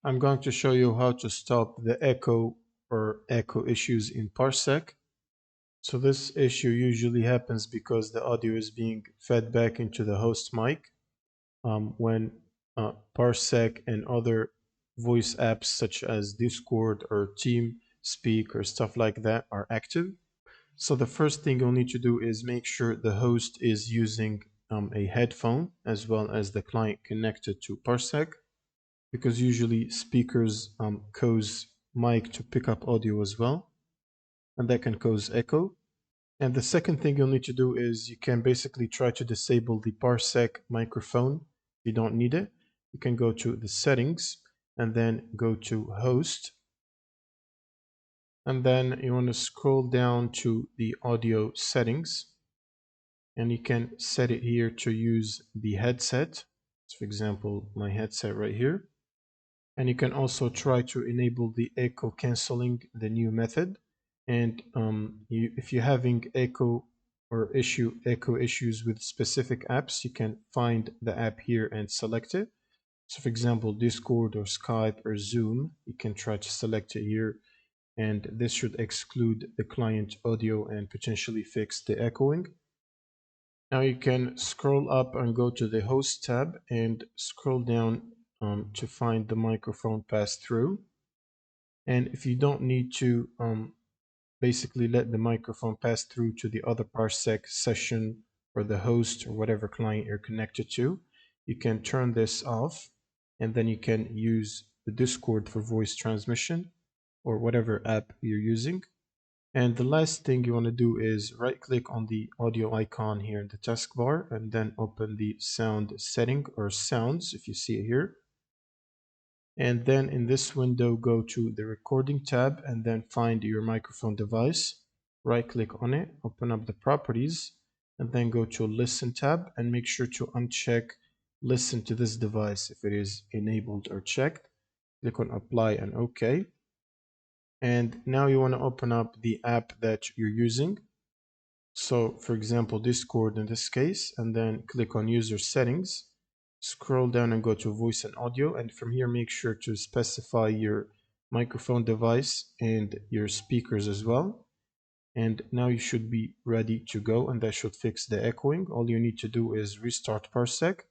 I'm going to show you how to stop the echo or echo issues in Parsec. So this issue usually happens because the audio is being fed back into the host mic when Parsec and other voice apps such as Discord or TeamSpeak or stuff like that are active. So the first thing you'll need to do is make sure the host is using a headphone as well as the client connected to Parsec, because usually speakers cause mic to pick up audio as well, and that can cause echo. And the second thing you'll need to do is you can basically try to disable the Parsec microphone. If you don't need it, you can go to the settings and then go to host. And then you want to scroll down to the audio settings, and you can set it here to use the headset. So for example, my headset right here. And you can also try to enable the echo canceling, the new method. And if you're having echo issues with specific apps, you can find the app here and select it. So for example, Discord or Skype or Zoom, you can try to select it here, and this should exclude the client audio and potentially fix the echoing. Now you can scroll up and go to the host tab and scroll down to find the microphone pass through. And if you don't need to basically let the microphone pass through to the other Parsec session or the host or whatever client you're connected to, you can turn this off, and then you can use the Discord for voice transmission or whatever app you're using. And the last thing you want to do is right click on the audio icon here in the taskbar and then open the sound setting or sounds if you see it here. And then in this window, go to the recording tab and then find your microphone device. Right click on it, open up the properties, and then go to listen tab and make sure to uncheck listen to this device if it is enabled or checked. Click on apply and OK. And now you want to open up the app that you're using. So for example, Discord in this case, and then click on user settings, scroll down and go to voice and audio. And from here, make sure to specify your microphone device and your speakers as well. And now you should be ready to go, and that should fix the echoing. All you need to do is restart Parsec,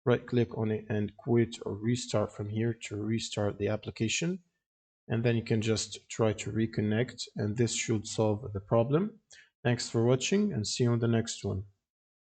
right click on it and quit or restart from here to restart the application. And then you can just try to reconnect, and this should solve the problem. Thanks for watching, and see you on the next one.